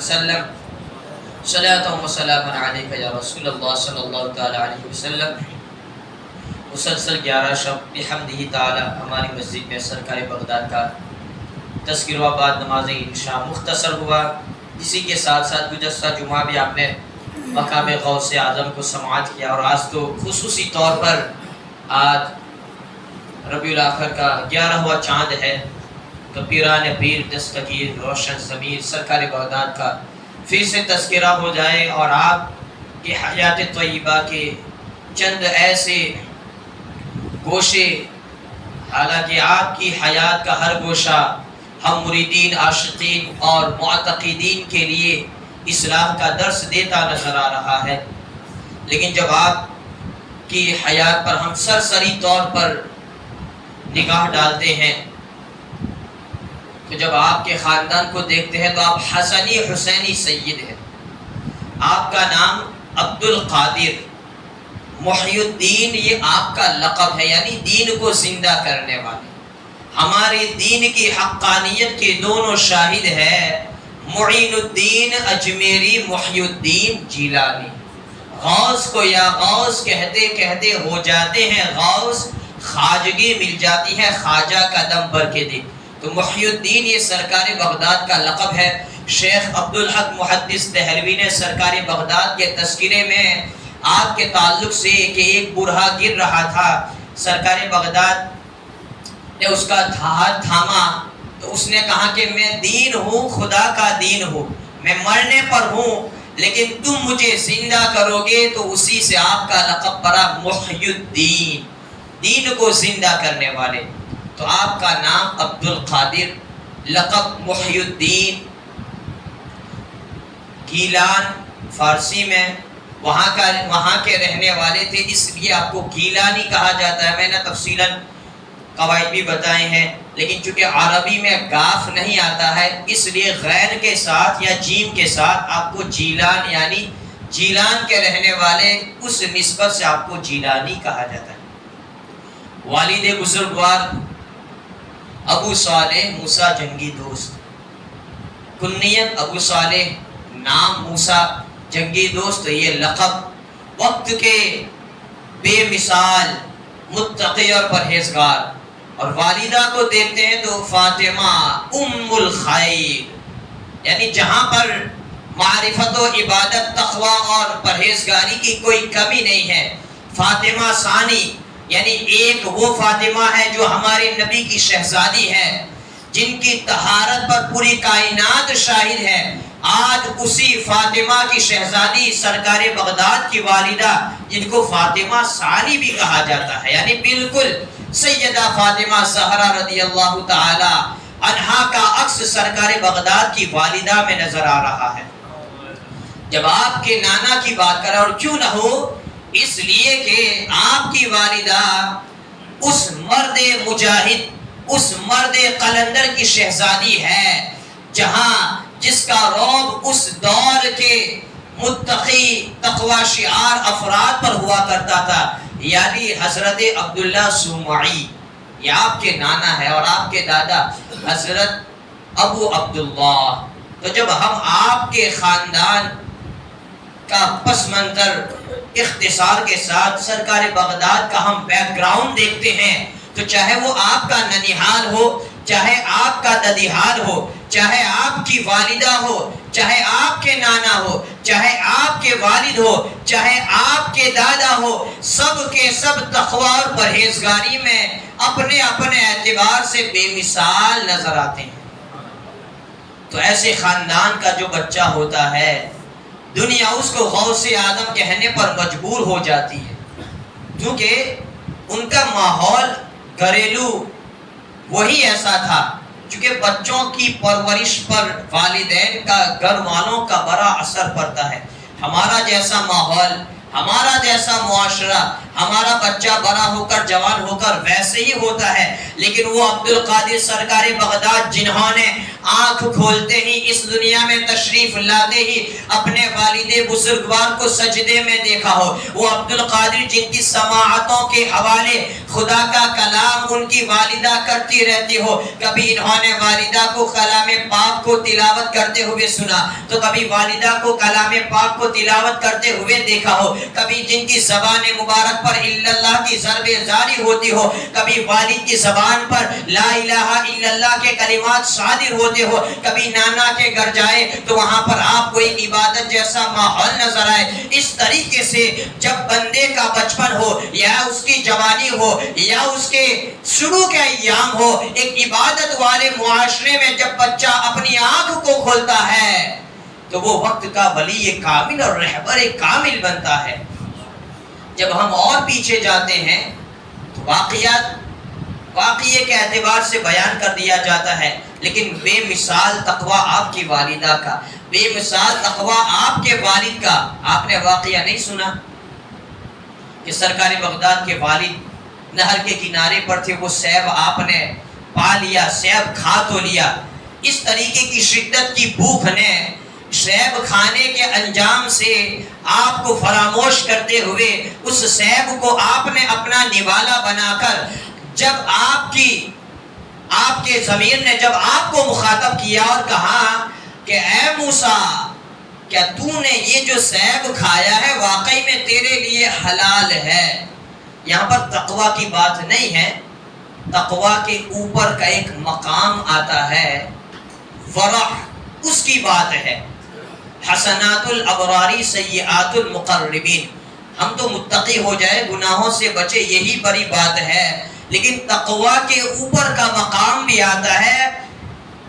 وسلم صلاۃ و سلام علیک یا رسول اللہ صلی اللہ تعالی علیہ وسلم۔ مسلسل 11 شب بحمدہ تعالی ہماری مسجد میں سرکار بغداد کا تذکر و بعد نماز عشاء مختصر ہوا، اسی کے ساتھ ساتھ گزشتہ جمعہ بھی آپ نے مقام غوث اعظم کو سماعت کیا، اور آج تو خصوصی طور پر آج ربیع الاخر کا 11واں چاند ہے، تو پیران پیر دستگیر روشن ضمیر سرکار بغداد کا پھر سے تذکرہ ہو جائے، اور آپ کی حیات طیبہ کے چند ایسے گوشے، حالانکہ آپ کی حیات کا ہر گوشہ ہم مریدین، عاشقین اور معتقدین کے لیے اصلاح کا درس دیتا نظر آ رہا ہے، لیکن جب آپ کی حیات پر ہم سرسری طور پر نگاہ ڈالتے ہیں تو جب آپ کے خاندان کو دیکھتے ہیں تو آپ حسنی حسینی سید ہیں۔ آپ کا نام عبد القادر محی الدین، یہ آپ کا لقب ہے، یعنی دین کو زندہ کرنے والے۔ ہمارے دین کی حقانیت کے دونوں شاہد ہے معین الدین اجمیری، محی الدین جیلانی۔ غوث کو یا غوث کہتے کہتے ہو جاتے ہیں غوث، خواجگی مل جاتی ہے خواجہ کا دم بھر کے دے، تو محی الدین یہ سرکار بغداد کا لقب ہے۔ شیخ عبدالحق محدث دہلوی نے سرکار بغداد کے تذکرے میں آپ کے تعلق سے کہ ایک بوڑھا گر رہا تھا، سرکار بغداد نے اس کا ہاتھ تھاما تو اس نے کہا کہ میں دین ہوں، خدا کا دین ہوں، میں مرنے پر ہوں، لیکن تم مجھے زندہ کرو گے تو اسی سے آپ کا لقب پڑا محی الدین، دین کو زندہ کرنے والے۔ تو آپ کا نام عبد القادر، لقب محی الدین، گیلان فارسی میں وہاں کے رہنے والے تھے، اس لیے آپ کو گیلانی کہا جاتا ہے۔ میں نے تفصیلاً قواعد بھی بتائے ہیں، لیکن چونکہ عربی میں گاف نہیں آتا ہے اس لیے غین کے ساتھ یا جیم کے ساتھ آپ کو جیلان، یعنی جیلان کے رہنے والے، اس نسبت سے آپ کو جیلانی کہا جاتا ہے۔ والد بزرگوار ابو صالح موسیٰ جنگی دوست، کنیت ابو صالح، نام موسیٰ جنگی دوست، یہ لقب۔ وقت کے بے مثال متقی اور پرہیزگار، اور والدہ کو دیکھتے ہیں تو فاطمہ ام الخیر، یعنی جہاں پر معرفت و عبادت، تقوی اور پرہیزگاری کی کوئی کمی نہیں ہے، فاطمہ ثانی، یعنی ایک وہ فاطمہ ہے جو ہمارے نبی کی شہزادی ہے، جن کی طہارت پر پوری کائنات شاہد ہے۔ آج اسی فاطمہ کی شہزادی سرکار بغداد کی والدہ، جن کو فاطمہ ثانی بھی کہا جاتا ہے، یعنی بالکل سیدہ فاطمہ زہرا رضی اللہ تعالی عنہا کا عکس سرکار بغداد کی والدہ میں نظر آ رہا ہے۔ جب آپ کے نانا کی بات کریں، اور کیوں نہ ہو، اس لیے کہ آپ کی والدہ اس مرد مجاہد، اس مرد قلندر کی شہزادی ہے، جس کا رعب اس دور کے متقی تقوی شعار افراد پر ہوا کرتا تھا، یعنی حضرت عبداللہ سومعی، یہ آپ کے نانا ہے، اور آپ کے دادا حضرت ابو عبداللہ۔ تو جب ہم آپ کے خاندان کا پس منظر اختصار کے ساتھ سرکار بغداد کا ہم بیک گراؤنڈ دیکھتے ہیں، تو چاہے وہ آپ کا ننیحال ہو، چاہے آپ کا ددیحال ہو، چاہے آپ کی والدہ ہو، چاہے آپ کے نانا ہو، چاہے آپ کے والد ہو، چاہے آپ کے دادا ہو، سب کے سب تقوی اور پرہیزگاری میں اپنے اپنے اعتبار سے بے مثال نظر آتے ہیں۔ تو ایسے خاندان کا جو بچہ ہوتا ہے، دنیا اس کو غوث اعظم کہنے پر مجبور ہو جاتی ہے، کیونکہ ان کا ماحول گھریلو وہی ایسا تھا، چونکہ بچوں کی پرورش پر والدین کا، گھر والوں کا بڑا اثر پڑتا ہے۔ ہمارا جیسا ماحول، ہمارا جیسا معاشرہ، ہمارا بچہ بڑا ہو کر جوان ہو کر ویسے ہی ہوتا ہے، لیکن وہ عبد القادر سرکار بغداد جنہوں نے آنکھ کھولتے ہی اس دنیا میں تشریف لاتے ہی اپنے والد بزرگوار کو سجدے میں دیکھا ہو، وہ عبد القادر جن کی سماعتوں کے حوالے خدا کا کلام ان کی والدہ کرتی رہتی ہو، کبھی انہوں نے والدہ کو کلام پاک کو تلاوت کرتے ہوئے سنا تو کبھی والدہ کو کلام پاک کو تلاوت کرتے ہوئے دیکھا ہو، کبھی جن کی زبان مبارک پر الا اللہ کی ضرب جاری ہوتی ہو، کبھی والد کی زبان پر لا الہ الا اللہ کے کلمات صادر ہوتے ہو، کبھی نانا کے گھر جائے تو وہاں پر آپ کو ایک عبادت جیسا ماحول نظر آئے۔ اس طریقے سے جب بندے کا بچپن ہو یا اس کی جوانی ہو یا اس کے شروع کے ایام ہو، ایک عبادت والے معاشرے میں جب بچہ اپنی آنکھ کو کھولتا ہے تو وہ وقت کا ولی کامل اور رہبر کامل بنتا ہے۔ جب ہم اور پیچھے جاتے ہیں تو واقعے کے اعتبار سے بیان کر دیا جاتا ہے، لیکن بے مثال تقویٰ آپ کی والدہ کا، بے مثال تقویٰ آپ کے والد کا۔ آپ نے واقعہ نہیں سنا کہ سرکار بغداد کے والد نہر کے کنارے پر تھے، وہ سیب آپ نے پا لیا، سیب کھا تو لیا، اس طریقے کی شدت کی بھوک نے سیب کھانے کے انجام سے آپ کو فراموش کرتے ہوئے اس سیب کو آپ نے اپنا نوالا بنا کر جب آپ کے ضمیر نے جب آپ کو مخاطب کیا اور کہا کہ اے موسیٰ، کیا تو نے یہ جو سیب کھایا ہے واقعی میں تیرے لیے حلال ہے؟ یہاں پر تقویٰ کی بات نہیں ہے، تقویٰ کے اوپر کا ایک مقام آتا ہے، ورع، اس کی بات ہے۔ حسنات الابراری سیئات المقربین، ہم تو متقی ہو جائے، گناہوں سے بچے، یہی بڑی بات ہے، لیکن تقویٰ کے اوپر کا مقام بھی آتا ہے،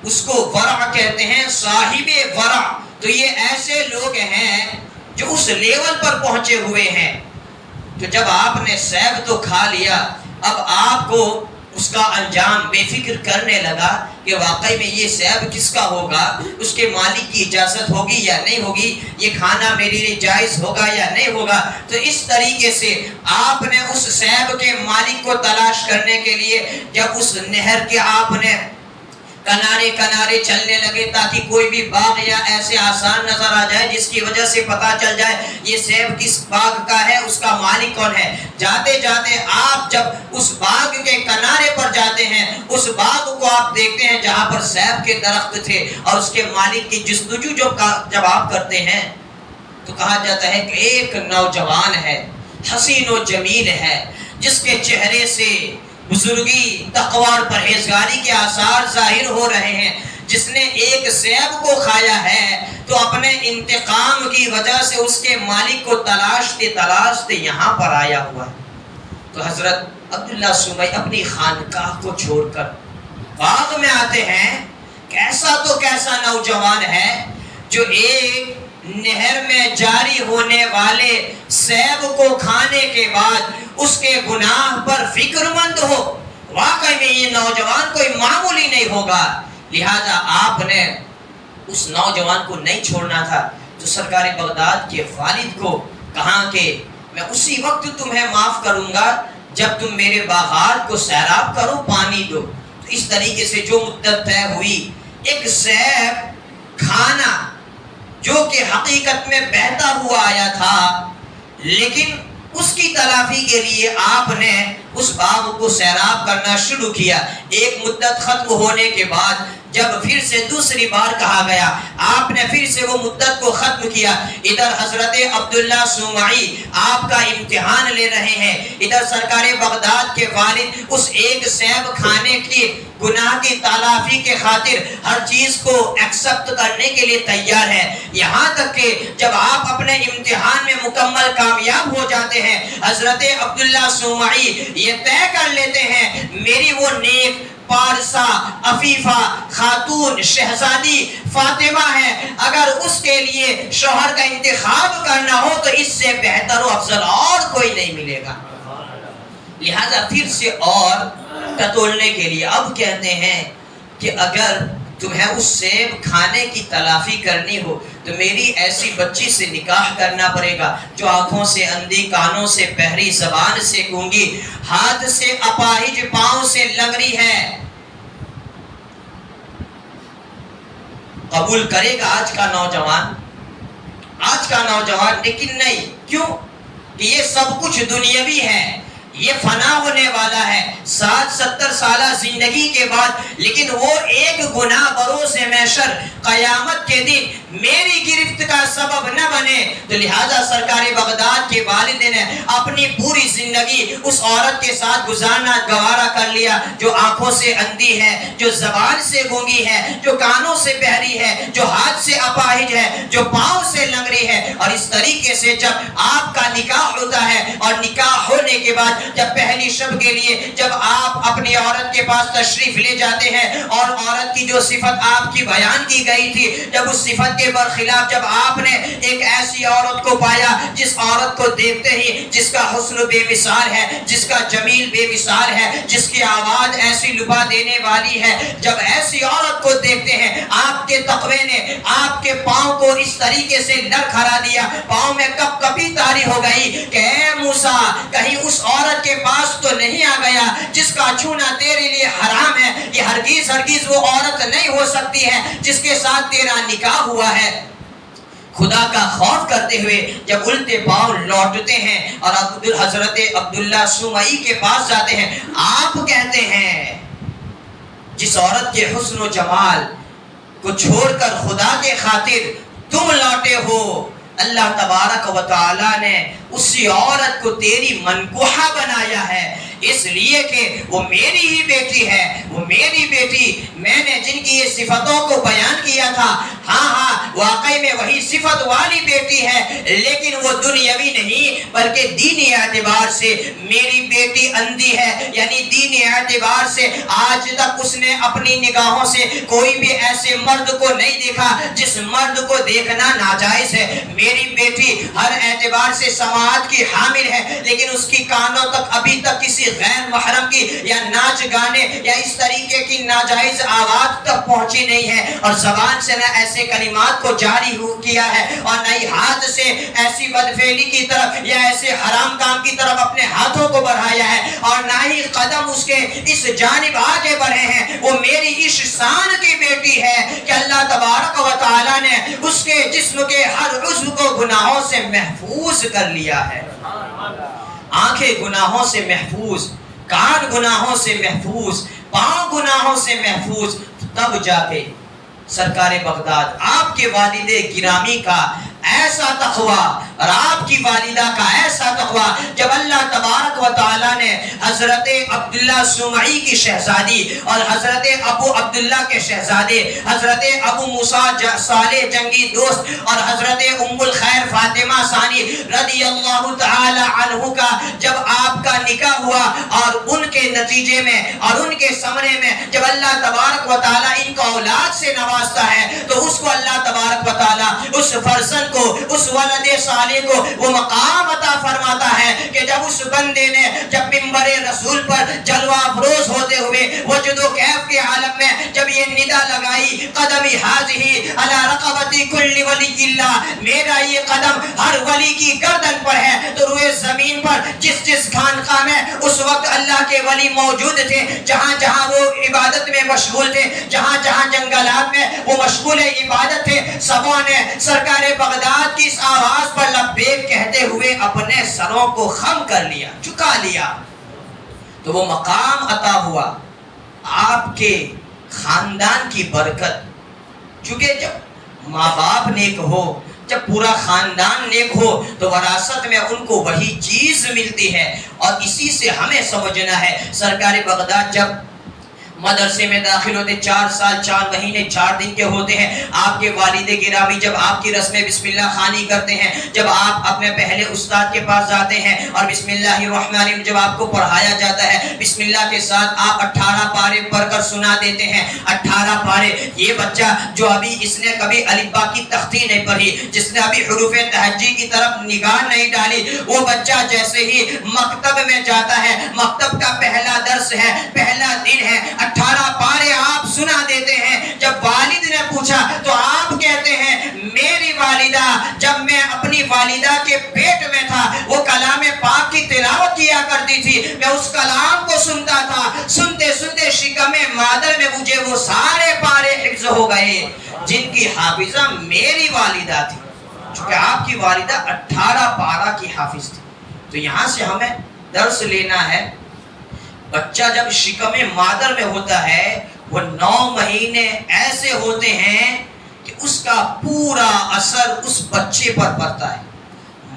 اس کو ورع کہتے ہیں، صاحب ورع۔ تو یہ ایسے لوگ ہیں جو اس لیول پر پہنچے ہوئے ہیں۔ تو جب آپ نے سیب تو کھا لیا، اب آپ کو اس کا انجام بے فکر کرنے لگا کہ واقعی میں یہ سیب کس کا ہوگا، اس کے مالک کی اجازت ہوگی یا نہیں ہوگی، یہ کھانا میرے لیے جائز ہوگا یا نہیں ہوگا۔ تو اس طریقے سے آپ نے اس سیب کے مالک کو تلاش کرنے کے لیے جب اس نہر کے آپ نے کنارے کنارے چلنے لگے تاکہ کوئی بھی باغ یا ایسے آسان نظر آ جائے جس کی وجہ سے پتا چل جائے یہ سیب کس باغ کا ہے، اس کا مالک کون ہے۔ جاتے جاتے آپ جب اس باغ کے کنارے پر جاتے ہیں، اس باغ کو آپ دیکھتے ہیں جہاں پر سیب کے درخت تھے اور اس کے مالک کی جستجو جب آپ کرتے ہیں تو کہا جاتا ہے کہ ایک نوجوان ہے، حسین و جمیل ہے، جس کے چہرے سے بزرگی، تقوی اور پرہیزگاری کے آثار ظاہر ہو رہے ہیں، جس نے ایک سیب کو کھایا ہے تو اپنے انتقام کی وجہ سے اس کے مالک کو تلاشتے یہاں پر آیا ہوا ہے۔ تو حضرت عبداللہ سمی اپنی خانقاہ کو چھوڑ کر باغ میں آتے ہیں۔ کیسا تو کیسا نوجوان ہے جو ایک نہر میں جاری ہونے والے سیب کو کھانے کے بعد اس کے گناہ پر فکر مند ہو۔ واقعی میں یہ نوجوان کوئی معمولی نہیں ہوگا، لہذا آپ نے اس نوجوان کو نہیں چھوڑنا تھا۔ تو سرکار بغداد کے والد کو کہا کہ میں اسی وقت تمہیں معاف کروں گا جب تم میرے باغات کو سیراب کرو، پانی دو۔ تو اس طریقے سے جو مدت طے ہوئی، ایک سیب کھانا جو کہ حقیقت میں بہتا ہوا آیا تھا، لیکن اس کی تلافی کے لیے آپ نے اس باغ کو سیراب کرنا شروع کیا۔ ایک مدت ختم ہونے کے بعد جب پھر سے دوسری بار کہا گیا، آپ نے پھر سے وہ مدت کو ختم کیا۔ ادھر حضرت عبداللہ سمعی آپ کا امتحان لے رہے ہیں، ادھر سرکار بغداد کے والد اس ایک سیب کھانے کی گناہ کی تلافی کے خاطر ہر چیز کو ایکسپٹ کرنے کے لیے تیار ہے۔ یہاں تک کہ جب آپ اپنے امتحان میں مکمل کامیاب ہو جاتے ہیں، حضرت عبداللہ سمعی یہ طے کر لیتے ہیں میری وہ نیک پارسا عفیفہ خاتون شہزادی فاطمہ ہے، اگر اس کے لیے شوہر کا انتخاب کرنا ہو تو اس سے بہتر و افضل اور کوئی نہیں ملے گا۔ لہذا پھر سے اور ٹٹولنے کے لیے اب کہتے ہیں کہ اگر تمہیں اس سیب کھانے کی تلافی کرنی ہو تو میری ایسی بچی سے نکاح کرنا پڑے گا جو آنکھوں سے اندھی، کانوں سے بہری، زبان سے گونگی، ہاتھ سے اپاہج، پاؤں سے لنگڑی ہے۔ قبول کرے گا آج کا نوجوان؟ آج کا نوجوان لیکن نہیں۔ کیوں؟ کہ یہ سب کچھ دنیاوی ہے، یہ فنا ہونے والا ہے 60-70 سالہ زندگی کے بعد، لیکن وہ ایک گناہ بروز محشر قیامت کے دن میری گرفت کا سبب نہ بنے۔ تو لہذا سرکار بغداد کے والد نے اپنی پوری زندگی اس عورت کے ساتھ گزارنا گوارا کر لیا جو آنکھوں سے اندھی ہے، جو زبان سے گونگی ہے، جو کانوں سے بہری ہے، جو ہاتھ سے اپاہج ہے، جو پاؤں سے لنگڑی ہے۔ اور اس طریقے سے جب آپ کا نکاح ہوتا ہے اور نکاح ہونے کے بعد جب پہلی شب کے لیے جب آپ اپنی عورت کے پاس تشریف لے جاتے ہیں اور عورت کی جو صفت آپ کی بیان کی گئی تھی، جب اس صفت کے برخلاف جب آپ نے ایک ایسی عورت کو پایا جس عورت کو دیکھتے ہی جس کا حسن بے مثال ہے، جس کا جمیل بے مثال ہے، جس کی آواز ایسی لبا دینے والی ہے، جب ایسی عورت کو دیکھتے ہیں آپ کے تقوی نے آپ کے پاؤں کو اس طریقے سے لڑکھڑا دیا، پاؤں میں کپ کپی طاری ہو گئی کہ اے موسیٰ کہیں اس عورت کے پاس تو نہیں آ گیا جس کا چھونا تیرے لیے حرام ہے۔ یہ ہرگز ہرگز وہ عورت نہیں ہو سکتی ہے جس کے ساتھ تیرا نکاح ہوا ہے۔ خدا کا خوف کرتے ہوئے جب الٹے پاؤں لوٹتے ہیں اور حضرت عبداللہ سمعی کے پاس جاتے ہیں، آپ کہتے ہیں جس عورت کے حسن و جمال کو چھوڑ کر خدا کے خاطر تم لوٹے ہو، اللہ تبارک و تعالی نے اسی عورت کو تیری منکوحہ بنایا ہے، اس لیے کہ وہ میری ہی بیٹی ہے، وہ میری بیٹی، میں نے جن کی یہ صفتوں کو بیان کیا تھا، ہاں واقعی میں وہی صفت والی بیٹی ہے، لیکن وہ دنیاوی نہیں بلکہ دینی اعتبار سے میری بیٹی اندھی ہے، یعنی دینی اعتبار سے آج تک اس نے اپنی نگاہوں سے کوئی بھی ایسے مرد کو نہیں دیکھا جس مرد کو دیکھنا ناجائز ہے۔ میری بیٹی ہر اعتبار سے سماعت کی حامل ہے، لیکن اس کی کانوں تک ابھی تک کسی غیر محرم کی یا ناچ گانے یا اس طریقے کی ناجائز آواز تک پہنچی نہیں ہے، اور زبان سے نہ ایسے کلمات کو جاری کیا ہے اور نہ ہی ہاتھ سے ایسی بدفعلی کی طرف یا ایسے حرام کام کی طرف اپنے ہاتھوں کو بڑھایا ہے، اور نہ ہی قدم اس کے اس جانب آگے بڑھے ہیں۔ وہ میری اس شان کی بیٹی ہے کہ اللہ تبارک و تعالی نے اس کے جسم کے ہر عضو کو گناہوں سے محفوظ کر لیا ہے۔ آنکھیں گناہوں سے محفوظ، کان گناہوں سے محفوظ، پاؤں گناہوں سے محفوظ۔ تب جا کے سرکار بغداد آپ کے والد گرامی کا ایسا تقوی اور آپ کی والدہ کا ایسا تقوی، جب اللہ تبارک و تعالی نے حضرت عبداللہ سمعی کی شہزادی اور حضرت ابو عبداللہ کے شہزادے حضرت ابو موسیٰ صالح جنگی دوست اور حضرت ام الخیر فاطمہ ثانی رضی اللہ تعالی عنہ کا جب آپ کا نکاح ہوا، اور ان کے نتیجے میں اور ان کے ثمرے میں جب اللہ تبارک و تعالی ان کو اولاد سے نوازتا ہے، تو اس کو اللہ تبارک و تعالی اس فرزند کو، اس ولد صالح کو وہ مقام عطا فرماتا ہے کہ جب اس بندے نے جب منبر رسول پر جلوہ افروز ہوتے ہوئے وجد و کیف کے عالم میں جب یہ ندا لگائی، قدمی حاضی علی رقبتی کل ولی اللہ، میرا یہ قدم ہر ولی کی گردن پر ہے، تو روئے زمین پر جس جس خانقاہ میں اس وقت اللہ کے ولی موجود تھے، جہاں جہاں وہ عبادت میں مشغول تھے، جہاں جہاں جنگلات میں وہ مشغول عبادت تھے، سبوں نے سرکار بغداد کی اس آواز پر لبیک کہتے ہوئے اپنے سروں کو خم کر لیا، جھکا لیا۔ تو وہ مقام عطا ہوا آپ کے خاندان کی برکت، چونکہ جب ماں باپ نیک ہو، جب پورا خاندان نیک ہو تو وراثت میں ان کو وہی چیز ملتی ہے، اور اسی سے ہمیں سمجھنا ہے۔ سرکار بغداد جب مدرسے میں داخل ہوتے 4 سال 4 مہینے 4 دن کے ہوتے ہیں، آپ کے والد گرامی جب آپ کی رسم بسم اللہ خوانی کرتے ہیں، جب آپ اپنے پہلے استاد کے پاس جاتے ہیں اور بسم اللہ الرحمن الرحیم جب آپ کو پڑھایا جاتا ہے، بسم اللہ کے ساتھ آپ 18 پارے پڑھ کر سنا دیتے ہیں۔ 18 پارے، یہ بچہ جو ابھی اس نے کبھی الف با کی تختی نہیں پڑھی، جس نے ابھی حروف تہجی کی طرف نگاہ نہیں ڈالی، وہ بچہ جیسے ہی مکتب میں جاتا ہے، مکتب کا پہلا درس ہے، پہلا دن ہے، 18 پارے آپ سنا دیتے ہیں۔ جب والد نے پوچھا تو آپ کہتے ہیں میری والدہ جب میں اپنی والدہ کے پیٹ میں تھا وہ کلام پاک کی تلاوت کیا کرتی تھی، میں اس کلام کو سنتا تھا، سنتے سنتے شکم مادر میں مجھے وہ سارے پارے حفظ ہو گئے جن کی حافظہ میری والدہ تھی، چونکہ آپ کی والدہ 18 پارہ کی حافظ تھی۔ تو یہاں سے ہمیں درس لینا ہے، بچہ جب شکم مادر میں ہوتا ہے وہ 9 مہینے ایسے ہوتے ہیں کہ اس کا پورا اثر اس بچے پر پڑتا ہے۔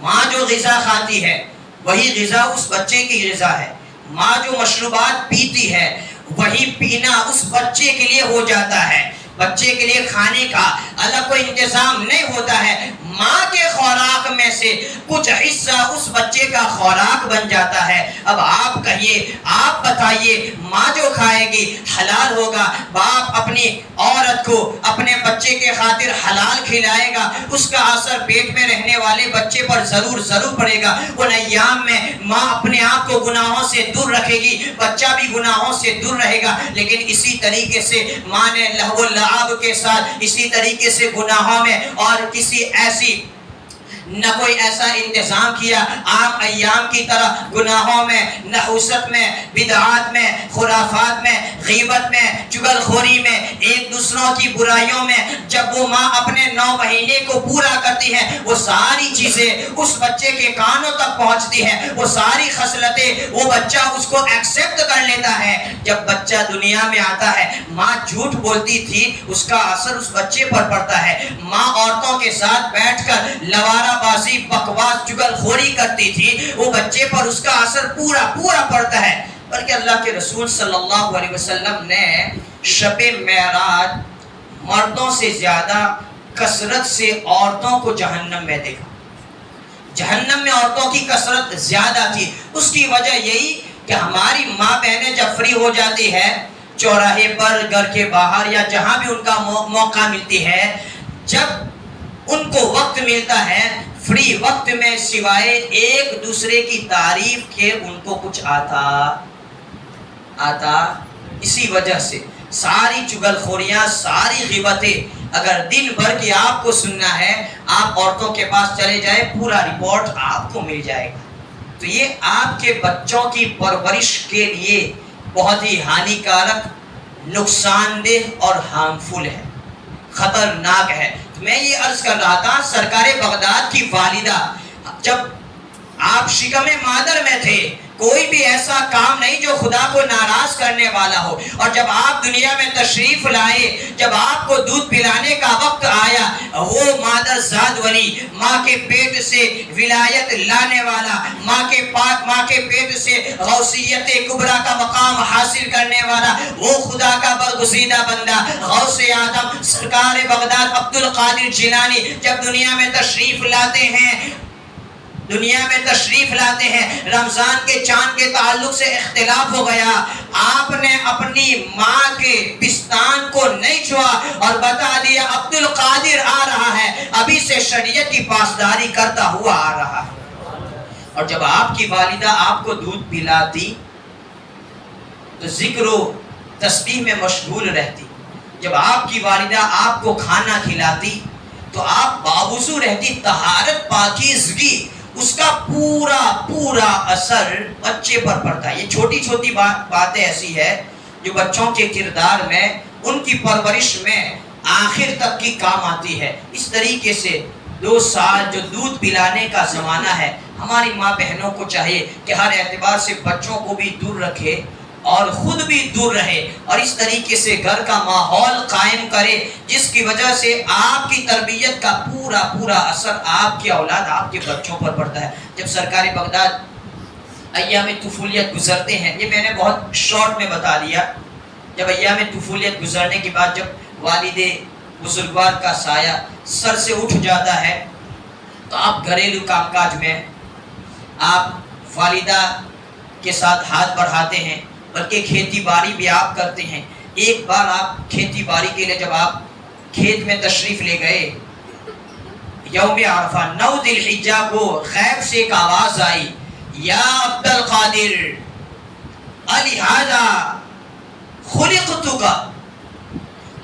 ماں جو غذا کھاتی ہے وہی غذا اس بچے کی غذا ہے، ماں جو مشروبات پیتی ہے وہی پینا اس بچے کے لیے ہو جاتا ہے۔ بچے کے لیے کھانے کا الگ کوئی انتظام نہیں ہوتا ہے، ماں کے خوراک میں سے کچھ حصہ اس بچے کا خوراک بن جاتا ہے۔ اب آپ کہیے، آپ بتائیے، ماں جو کھائے گی حلال ہوگا، باپ اپنی عورت کو اپنے بچے کے خاطر حلال کھلائے گا، اس کا اثر پیٹ میں رہنے والے بچے پر ضرور پڑے گا۔ ان ایام میں ماں اپنے آپ کو گناہوں سے دور رکھے گی، بچہ بھی گناہوں سے دور رہے گا۔ لیکن اسی طریقے سے ماں نے لہو لعب کے ساتھ اسی طریقے سے گناہوں میں اور کسی ایسی نہ کوئی ایسا انتظام کیا عام ایام کی طرح گناہوں میں، نحوست میں، بدعات میں، خرافات میں، غیبت میں، چغلخوری میں، ایک دوسروں کی برائیوں میں، جب وہ ماں اپنے 9 مہینے کو پورا کرتی ہے وہ ساری چیزیں اس بچے کے کانوں تک پہنچتی ہیں، وہ ساری خصلتیں وہ بچہ اس کو ایکسپٹ کر لیتا ہے۔ جب بچہ دنیا میں آتا ہے ماں جھوٹ بولتی تھی اس کا اثر اس بچے پر پڑتا ہے، ماں عورتوں کے ساتھ بیٹھ کر لوارہ بازی، بکواس، چغلخوری کرتی تھی، وہ بچے پر اس کا اثر پورا پڑتا ہے۔ بلکہ اللہ کے رسول صلی اللہ علیہ وسلم نے شب معراج مردوں سے زیادہ کثرت سے عورتوں کو جہنم میں دیکھا، جہنم میں عورتوں کی کثرت زیادہ تھی۔ اس کی وجہ یہی کہ ہماری ماں بہنیں جب فری ہو جاتی ہے چوراہے پر، گھر کے باہر یا جہاں بھی ان کا موقع ملتی ہے، جب ان کو وقت ملتا ہے فری وقت میں سوائے ایک دوسرے کی تعریف کے ان کو کچھ آتا اسی وجہ سے ساری چغلخوریاں، ساری غیبتیں اگر دن بھر کی آپ کو سننا ہے آپ عورتوں کے پاس چلے جائیں، پورا رپورٹ آپ کو مل جائے گا۔ تو یہ آپ کے بچوں کی پرورش کے لیے بہت ہی ہانیکارک، نقصان دہ اور ہارمفل ہے، خطرناک ہے۔ میں یہ عرض کر رہا تھا سرکار بغداد کی والدہ جب آپ شکم مادر میں تھے کوئی بھی ایسا کام نہیں جو خدا کو ناراض کرنے والا ہو، اور جب آپ دنیا میں تشریف لائے، جب آپ کو دودھ پلانے کا وقت آیا، وہ مادر زاد ولی، ماں کے پیٹ سے ولایت لانے والا، ماں کے پیٹ سے غوثیت کبریٰ کا مقام حاصل کرنے والا، وہ خدا کا برگزیدہ بندہ غوث اعظم سرکار بغداد عبد القادر جیلانی جب دنیا میں تشریف لاتے ہیں رمضان کے چاند کے تعلق سے اختلاف ہو گیا، آپ نے اپنی ماں کے پستان کو نہیں چھوا اور بتا دیا عبد القادر آ رہا ہے، ابھی سے شریعت کی پاسداری کرتا ہوا آ رہا ہے۔ اور جب آپ کی والدہ آپ کو دودھ پلاتی تو ذکر و تسبیح میں مشغول رہتی، جب آپ کی والدہ آپ کو کھانا کھلاتی تو آپ باوضو رہتی، طہارت، پاکیزگی، اس کا پورا اثر بچے پر پڑتا ہے۔ یہ چھوٹی چھوٹی باتیں ایسی ہے جو بچوں کے کردار میں، ان کی پرورش میں آخر تک کی کام آتی ہے۔ اس طریقے سے 2 سال جو دودھ پلانے کا زمانہ ہے، ہماری ماں بہنوں کو چاہیے کہ ہر اعتبار سے بچوں کو بھی دور رکھے اور خود بھی دور رہے، اور اس طریقے سے گھر کا ماحول قائم کرے جس کی وجہ سے آپ کی تربیت کا پورا اثر آپ کی اولاد، آپ کے بچوں پر پڑتا ہے۔ جب سرکار بغداد ایام طفولیت گزرتے ہیں، یہ میں نے بہت شارٹ میں بتا دیا، جب ایام طفولیت گزرنے کے بعد جب والد بزرگوار کا سایہ سر سے اٹھ جاتا ہے تو آپ گھریلو کام کاج میں آپ والدہ کے ساتھ ہاتھ بڑھاتے ہیں، بلکہ کھیتی باڑی بھی آپ کرتے ہیں۔ ایک بار آپ کھیتی باڑی کے لیے جب آپ کھیت میں تشریف لے گئے، یوم عرفہ 9 ذی الحجہ کو غیب سے ایک آواز آئی، یا عبد القادر الہذا خلقتک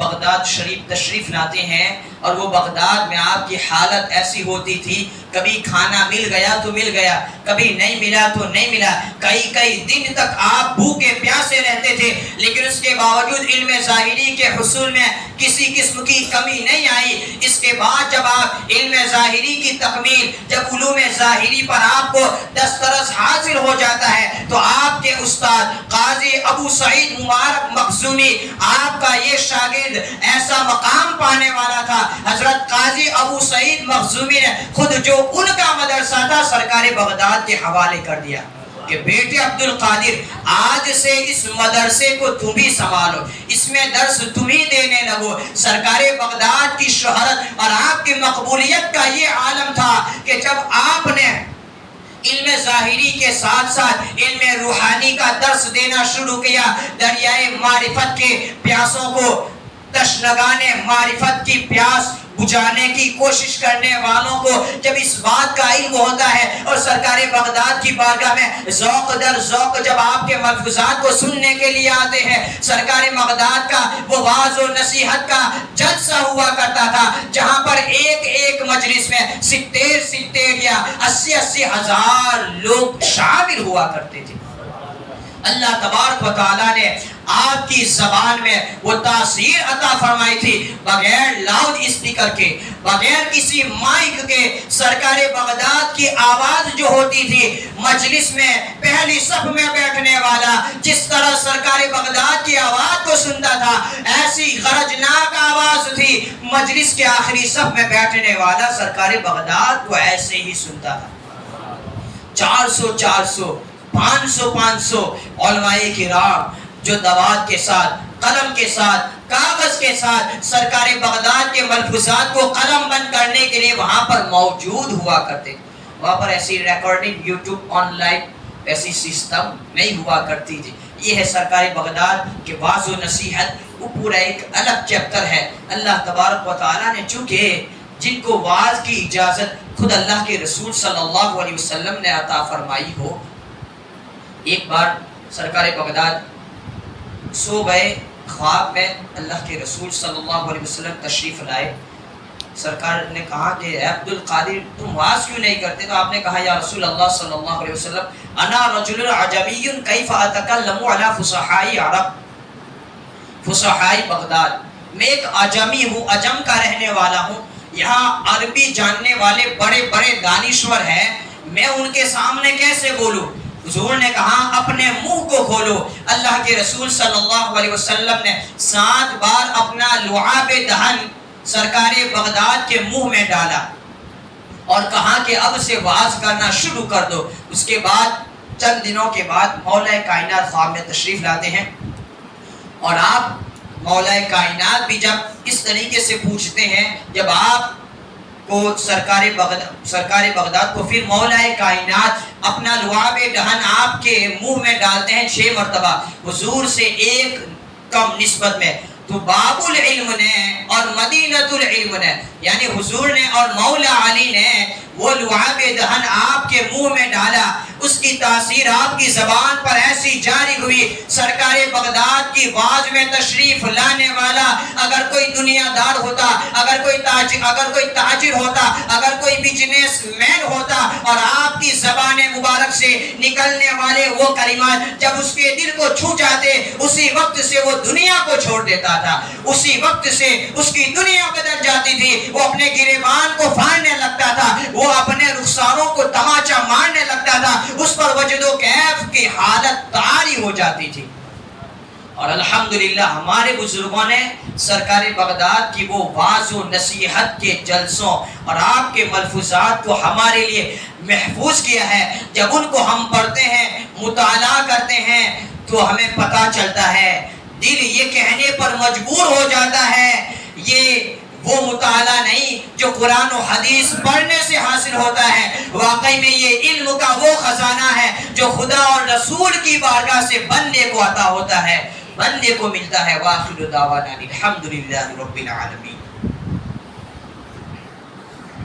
بغداد شریف تشریف لاتے ہیں اور وہ بغداد میں آپ کی حالت ایسی ہوتی تھی، کبھی کھانا مل گیا تو مل گیا، کبھی نہیں ملا تو نہیں ملا، کئی دن تک آپ بھوکے پیاسے رہتے تھے، لیکن اس کے باوجود علم ظاہری کے حصول میں کسی قسم کی کمی نہیں آئی۔ اس کے بعد جب آپ علم ظاہری کی تکمیل، جب علوم ظاہری پر آپ کو دسترس حاصل ہو جاتا ہے تو آپ کے استاد قاضی ابو سعید مبارک مخزومی، آپ کا یہ شاگرد ایسا مقام پانے والا تھا، حضرت قاضی ابو سعید مخزومی نے خود جو ان کا مدرسہ تھا سرکار بغداد کے حوالے کر دیا کہ بیٹے عبد القادر، آج سے اس مدرسے کو تم ہی سنبھالو، اس میں درس تم ہی دینے لگو۔ سرکار بغداد کی شہرت اور آپ کی مقبولیت کا یہ عالم تھا کہ جب آپ نے علم ظاہری کے ساتھ ساتھ علم روحانی کا درس دینا شروع کیا، دریائے معرفت کے پیاسوں کو، تشنگان معرفت کی پیاس بجھانے کی کوشش کرنے والوں کو جب اس بات کا علم ہوتا ہے اور سرکار بغداد کی بارگاہ میں ذوق در ذوق جب آپ کے ملفوظات کو سننے کے لیے آتے ہیں، سرکار بغداد کا وہ واعظ و نصیحت کا جلسہ ہوا کرتا تھا جہاں پر ایک مجلس میں 70 یا 80 ہزار لوگ شامل ہوا کرتے تھے۔ اللہ تبارک و تعالیٰ نے آپ کی زبان میں وہ تاثیر عطا فرمائی تھی، بغیر لاؤڈ اسپیکر کے، بغیر کسی مائک کے، سرکار بغداد کی آواز جو ہوتی تھی مجلس میں پہلی صف میں بیٹھنے والا جس طرح سرکار بغداد کی آواز کو سنتا تھا، ایسی غرجناک آواز تھی، مجلس کے آخری صف میں بیٹھنے والا سرکار بغداد کو ایسے ہی سنتا تھا۔ 400 500 علماء کرام جو دوات کے ساتھ، قلم کے ساتھ، کاغذ کے ساتھ سرکار بغداد کے ملفوظات کو قلم بند کرنے کے لیے وہاں پر موجود ہوا کرتے، وہاں پر ایسی ریکارڈنگ یوٹیوب آن لائن ایسی سسٹم نہیں ہوا کرتی تھی۔ یہ ہے سرکار بغداد کے واعظ و نصیحت، وہ پورا ایک الگ چیپٹر ہے۔ اللہ تبارک و تعالیٰ نے چونکہ جن کو واعظ کی اجازت خود اللہ کے رسول صلی اللہ علیہ وسلم نے عطا فرمائی ہو، ایک بار سرکار بغداد سو گئے، خواب میں اللہ کے رسول صلی اللہ علیہ وسلم تشریف لائے۔ سرکار نے کہا کہ اے عبد القادر تم واعظ کیوں نہیں کرتے؟ تو آپ نے کہا یا رسول اللہ صلی اللہ علیہ وسلم انا رجل عجمی کیف اتکلم علی فصحاء عرب، فصحاء بغداد، میں ایک عجمی ہوں، عجم کا رہنے والا ہوں، یہاں عربی جاننے والے بڑے بڑے دانشور ہیں، میں ان کے سامنے کیسے بولوں؟ حضور نے کہا اپنے منہ کو کھولو۔ اللہ کے رسول صلی اللہ علیہ وسلم نے 7 بار اپنا لعاب دہن سرکار بغداد کے منہ میں ڈالا اور کہا کہ اب سے واعظ کرنا شروع کر دو۔ اس کے بعد چند دنوں کے بعد مولا کائنات خواب میں تشریف لاتے ہیں اور آپ مولا کائنات بھی جب اس طریقے سے پوچھتے ہیں، جب آپ کو سرکار بغداد کو پھر مولا کائنات اپنا لعاب دہن آپ کے منہ میں ڈالتے ہیں 6 مرتبہ، حضور سے 1 کم نسبت میں، تو باب العلم نے اور مدینہ العلم نے، یعنی حضور نے اور مولا علی نے وہ لعاب دہن آپ کے منہ میں ڈالا، اس کی تاثیر آپ کی زبان پر ایسی جاری ہوئی، سرکار بغداد کی واعظ میں تشریف لانے والا اگر کوئی دنیا دار ہوتا، اگر کوئی تاجر ہوتا، اگر کوئی بزنس مین ہوتا اور آپ کی زبان مبارک سے نکلنے والے وہ کلمات جب اس کے دل کو چھو جاتے، اسی وقت سے وہ دنیا کو چھوڑ دیتا تھا، اسی وقت سے اس کی دنیا بدل جاتی تھی، وہ اپنے گریبان کو پھاڑنے لگتا تھا، وہ اپنے رخساروں کو تماچا مارنے لگتا تھا، اس پر وجد و کیف کی حالت طاری ہو جاتی تھی۔ اور الحمدللہ ہمارے بزرگوں نے سرکار بغداد کی وہ واعظ و نصیحت کے جلسوں اور آپ کے ملفوظات کو ہمارے لیے محفوظ کیا ہے۔ جب ان کو ہم پڑھتے ہیں، مطالعہ کرتے ہیں تو ہمیں پتہ چلتا ہے، دل یہ کہنے پر مجبور ہو جاتا ہے یہ وہ مطالعہ نہیں جو قرآن و حدیث پڑھنے سے حاصل ہوتا ہے، واقعی میں یہ علم کا وہ خزانہ ہے جو خدا اور رسول کی بارگاہ سے بندے کو عطا ہوتا ہے، بندے کو ملتا ہے۔ وآخر دعوانا الحمدللہ رب العالمین۔